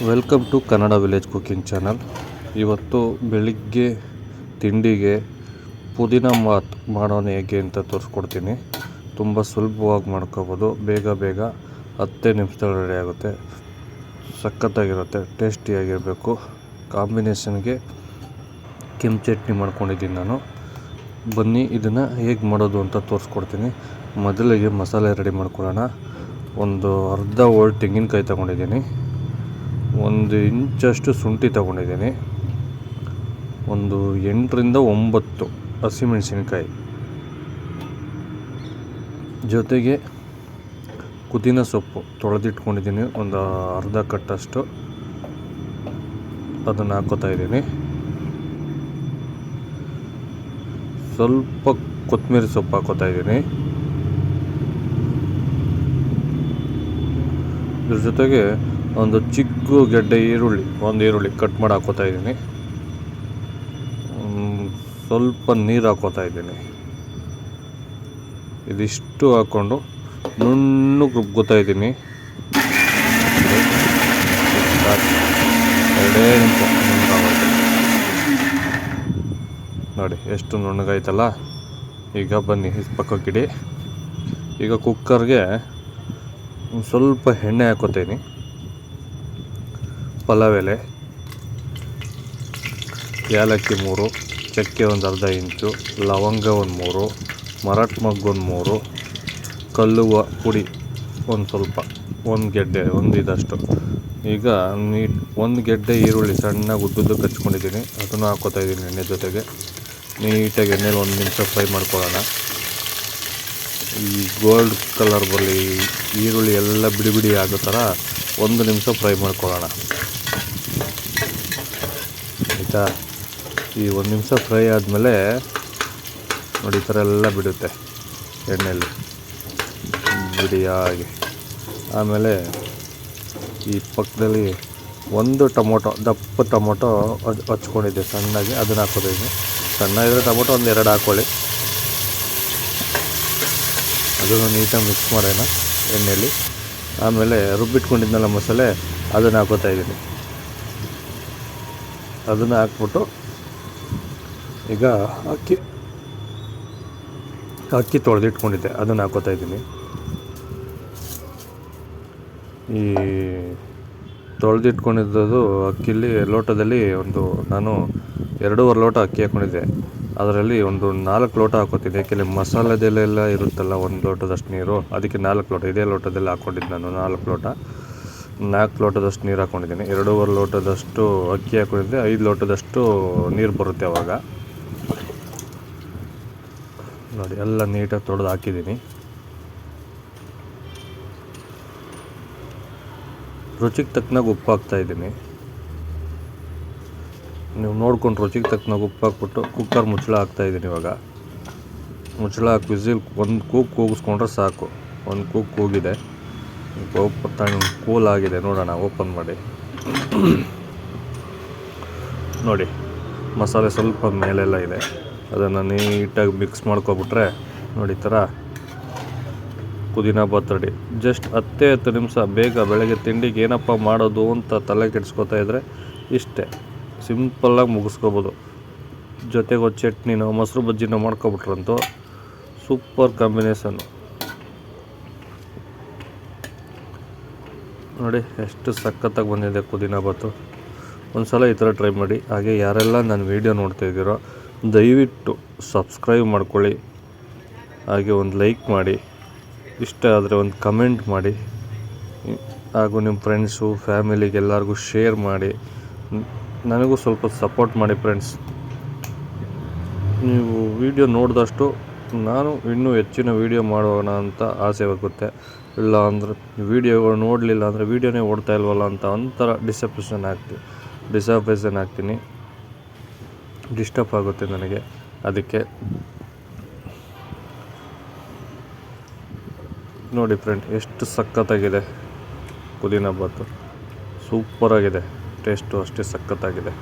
Welcome to Kannada village cooking channel. ಇವತ್ತು ಬೆಳಿಗ್ಗೆ ತಿಂಡಿಗೆ ಪುದೀನ ಬಾತ್ ಮಾಡೋಣ ಹೇಗೆ ಅಂತ ತೋರಿಸ್ಕೊಡ್ತೀನಿ. ತುಂಬ ಸುಲಭವಾಗಿ ಮಾಡ್ಕೋಬೋದು. ಬೇಗ 10 ನಿಮಿಷದಲ್ಲಿ ರೆಡಿ ಆಗುತ್ತೆ. ಸಖತ್ತಾಗಿರುತ್ತೆ, ಟೇಸ್ಟಿಯಾಗಿರಬೇಕು. ಕಾಂಬಿನೇಷನ್ಗೆ ಕೆಂಪು ಚಟ್ನಿ ಮಾಡ್ಕೊಂಡಿದ್ದೀನಿ ನಾನು. ಬನ್ನಿ ಇದನ್ನು ಹೇಗೆ ಮಾಡೋದು ಅಂತ ತೋರಿಸ್ಕೊಡ್ತೀನಿ. ಮೊದಲಿಗೆ ಮಸಾಲೆ ರೆಡಿ ಮಾಡ್ಕೊಳ್ಳೋಣ. ಒಂದು ಅರ್ಧ ಹೋಳು ತೆಂಗಿನಕಾಯಿ ತೊಗೊಂಡಿದ್ದೀನಿ, 1 ಇಂಚಷ್ಟು ಶುಂಠಿ ತೊಗೊಂಡಿದ್ದೀನಿ, ಒಂದು 8 ರಿಂದ 9 ಹಸಿಮೆಣಸಿನಕಾಯಿ, ಜೊತೆಗೆ ಪುದೀನ ಸೊಪ್ಪು ತೊಳೆದಿಟ್ಕೊಂಡಿದ್ದೀನಿ, ಒಂದು ಅರ್ಧ ಕಟ್ಟಷ್ಟು ಅದನ್ನು ಹಾಕೋತಾ ಇದ್ದೀನಿ. ಸ್ವಲ್ಪ ಕೊತ್ತಂಬರಿ ಸೊಪ್ಪು ಹಾಕೋತಾ ಇದ್ದೀನಿ. ಇದ್ರ ಜೊತೆಗೆ ಒಂದು ಚಿಕ್ಕ ಗೆಡ್ಡೆ ಈರುಳ್ಳಿ ಕಟ್ ಮಾಡಿ ಹಾಕೋತಾ ಇದ್ದೀನಿ. ಸ್ವಲ್ಪ ನೀರು ಹಾಕೋತಾ ಇದ್ದೀನಿ. ಇದಿಷ್ಟು ಹಾಕ್ಕೊಂಡು ನುಣ್ಣಗೆ ರುಬ್ಕೋತಾ ಇದ್ದೀನಿ. 2 ನಿಮಿಷ ನೋಡಿ ಎಷ್ಟು ನುಣ್ಣಗಾಯ್ತಲ್ಲ. ಈಗ ಬನ್ನಿ ಪಕ್ಕಕ್ಕಿಡಿ. ಈಗ ಕುಕ್ಕರ್ಗೆ ಸ್ವಲ್ಪ ಎಣ್ಣೆ ಹಾಕೋತೀನಿ. ಪಲಾವ್ ಎಲೆ, ಏಲಕ್ಕಿ 3, ಚಕ್ಕೆ ಒಂದು ಅರ್ಧ ಇಂಚು, ಲವಂಗ ಒಂದು 3, ಮರಾಠ ಮೊಗ್ಗು ಒಂದು 3, ಕಲ್ಲುವ ಪುಡಿ ಒಂದು ಸ್ವಲ್ಪ, ಒಂದು ಗೆಡ್ಡೆ ಇದಷ್ಟು. ಈಗ ಒಂದು ಗೆಡ್ಡೆ ಈರುಳ್ಳಿ ಸಣ್ಣಗೆ ಉದ್ದುದ್ದಕ್ಕೆ ಹಚ್ಕೊಂಡಿದ್ದೀನಿ, ಅದನ್ನು ಹಾಕೋತಾ ಇದ್ದೀನಿ ಎಣ್ಣೆ ಜೊತೆಗೆ. ನೀಟಾಗಿ ಎಣ್ಣೆಲಿ 1 ನಿಮಿಷ ಫ್ರೈ ಮಾಡ್ಕೊಳ್ಳೋಣ. ಈ ಗೋಲ್ಡ್ ಕಲರ್ ಬರಲಿ, ಈರುಳ್ಳಿ ಎಲ್ಲ ಬಿಡಿ ಆಗೋ ಥರ 1 ನಿಮಿಷ ಫ್ರೈ ಮಾಡ್ಕೊಳ್ಳೋಣ. ಆಯಿತಾ? ಈ 1 ನಿಮಿಷ ಫ್ರೈ ಆದಮೇಲೆ ನೋಡಿ ಈ ಥರ ಎಲ್ಲ ಬಿಡುತ್ತೆ ಎಣ್ಣೆಯಲ್ಲಿ ಬಿಡಿಯಾಗಿ. ಆಮೇಲೆ ಈ ಪಕ್ಕದಲ್ಲಿ ಒಂದು ಟೊಮೊಟೊ, ದಪ್ಪ ಟೊಮೊಟೊ ಹಚ್ಕೊಂಡಿದ್ದೆ ಸಣ್ಣಗೆ, ಅದನ್ನು ಹಾಕೋದಿದ್ದೀನಿ. ಸಣ್ಣ ಇದ್ದರೆ ಟೊಮೊಟೊ 1-2 ಹಾಕ್ಕೊಳ್ಳಿ. ಅದನ್ನು ನೀಟಾಗಿ ಮಿಕ್ಸ್ ಮಾಡೋಣ ಎಣ್ಣೆಯಲ್ಲಿ. ಆಮೇಲೆ ರುಬ್ಬಿಟ್ಕೊಂಡಿದ್ನಲ್ಲ ಮಸಾಲೆ, ಅದನ್ನು ಹಾಕೋತಾ ಇದ್ದೀನಿ. ಅದನ್ನು ಹಾಕ್ಬಿಟ್ಟು ಈಗ ಅಕ್ಕಿ ತೊಳೆದಿಟ್ಕೊಂಡಿದ್ದೆ, ಅದನ್ನು ಹಾಕೋತಾ ಇದ್ದೀನಿ. ಈ ತೊಳೆದಿಟ್ಕೊಂಡಿದ್ದು ಅಕ್ಕಿಲಿ ಲೋಟದಲ್ಲಿ ನಾನು 2.5 ಲೋಟ ಅಕ್ಕಿ ಹಾಕ್ಕೊಂಡಿದ್ದೆ. ಅದರಲ್ಲಿ ಒಂದು 4 ಲೋಟ ಹಾಕೋತೀನಿ. ಯಾಕೆಂದರೆ ಮಸಾಲೆದೆಲ್ಲ ಇರುತ್ತಲ್ಲ, 1 ಲೋಟದಷ್ಟು ನೀರು, ಅದಕ್ಕೆ 4 ಲೋಟ. ಇದೇ ಲೋಟದಲ್ಲಿ ಹಾಕ್ಕೊಂಡಿದ್ದು ನಾನು 4 ಲೋಟದಷ್ಟು ನೀರು ಹಾಕ್ಕೊಂಡಿದ್ದೀನಿ. 2.5 ಲೋಟದಷ್ಟು ಅಕ್ಕಿ ಹಾಕ್ಕೊಂಡಿದ್ದೆ, 5 ಲೋಟದಷ್ಟು ನೀರು ಬರುತ್ತೆ ಅವಾಗ. ನೋಡಿ ಎಲ್ಲ ನೀಟಾಗಿ ತೊಳೆದು ಹಾಕಿದ್ದೀನಿ. ರುಚಿಗೆ ತಕ್ಕನಾಗ ಉಪ್ಪು ಹಾಕ್ತಾಯಿದ್ದೀನಿ. ನೀವು ನೋಡ್ಕೊಂಡು ರುಚಿಗೆ ತಕ್ಕನಾಗ ಉಪ್ಪು ಹಾಕ್ಬಿಟ್ಟು ಕುಕ್ಕರ್ ಮುಚ್ಚಳ ಹಾಕ್ತಾಯಿದ್ದೀನಿ. ಇವಾಗ ಮುಚ್ಚಳ ಹಾಕಿ ವಿಸಿಲ್ 1 ಕೂಗು ಕೂಗಿಸ್ಕೊಂಡ್ರೆ ಸಾಕು. 1 ಕೂಗು ಕೂಗಿದೆ, ಕೂಲ್ ಆಗಿದೆ. ನೋಡೋಣ, ಓಪನ್ ಮಾಡಿ ನೋಡಿ. ಮಸಾಲೆ ಸ್ವಲ್ಪ ಮೇಲೆಲ್ಲ ಇದೆ, ಅದನ್ನು ನೀಟಾಗಿ ಮಿಕ್ಸ್ ಮಾಡ್ಕೊಬಿಟ್ರೆ ನೋಡಿ ಈ ಥರ ಪುದೀನ ಬಾತ್ ರೆಡಿ. ಜಸ್ಟ್ 10 ನಿಮಿಷ. ಬೇಗ ಬೆಳಗ್ಗೆ ತಿಂಡಿಗೆ ಏನಪ್ಪ ಮಾಡೋದು ಅಂತ ತಲೆ ಕೆಡಿಸ್ಕೊತಾ ಇದ್ದರೆ ಇಷ್ಟೇ ಸಿಂಪಲ್ಲಾಗಿ ಮುಗಿಸ್ಕೋಬೋದು. ಜೊತೆಗೆ ಒಂದು ಚಟ್ನಿನೋ ಮೊಸರು ಬಜ್ಜಿನೋ ಮಾಡ್ಕೊಬಿಟ್ರಂತೂ ಸೂಪರ್ ಕಾಂಬಿನೇಷನ್ನು. ನೋಡಿ ಎಷ್ಟು ಸಖತ್ತಾಗಿ ಬಂದಿದೆ ಪುದೀನ ಬಾತು. ಒಂದು ಸಲ ಈ ಥರ ಟ್ರೈ ಮಾಡಿ. ಹಾಗೆ ಯಾರೆಲ್ಲ ನನ್ನ ವೀಡಿಯೋ ನೋಡ್ತಾಯಿದ್ದೀರೋ ದಯವಿಟ್ಟು ಸಬ್ಸ್ಕ್ರೈಬ್ ಮಾಡ್ಕೊಳ್ಳಿ. ಹಾಗೆ ಒಂದು ಲೈಕ್ ಮಾಡಿ, ಇಷ್ಟ ಆದರೆ ಒಂದು ಕಮೆಂಟ್ ಮಾಡಿ, ಹಾಗೂ ನಿಮ್ಮ ಫ್ರೆಂಡ್ಸು ಫ್ಯಾಮಿಲಿಗೆ ಎಲ್ಲರಿಗೂ ಶೇರ್ ಮಾಡಿ. ನನಗೂ ಸ್ವಲ್ಪ ಸಪೋರ್ಟ್ ಮಾಡಿ ಫ್ರೆಂಡ್ಸ್. ನೀವು ವಿಡಿಯೋ ನೋಡಿದಷ್ಟು ನಾನು ಇನ್ನೂ ಹೆಚ್ಚಿನ ವೀಡಿಯೋ ಮಾಡೋಣ ಅಂತ ಆಸೆ ಆಗುತ್ತೆ. ಇಲ್ಲ ಅಂದರೆ ವೀಡಿಯೋಗಳು ನೋಡಲಿಲ್ಲ ಅಂದರೆ ವೀಡಿಯೋನೇ ಓಡ್ತಾ ಇಲ್ವಲ್ಲ ಅಂತ ಒಂಥರ ಡಿಸಪ್ರೇಷನ್ ಆಗ್ತೀನಿ. ಡಿಸ್ಟರ್ಬ್ ಆಗುತ್ತೆ ನನಗೆ. ಅದಕ್ಕೆ ನೋಡಿ ಫ್ರೆಂಡ್, ಎಷ್ಟು ಸಖತ್ತಾಗಿದೆ ಪುದೀನ ಬಾತು. ಸೂಪರಾಗಿದೆ, ಟೇಸ್ಟು ಅಷ್ಟೇ ಸಖತ್ತಾಗಿದೆ.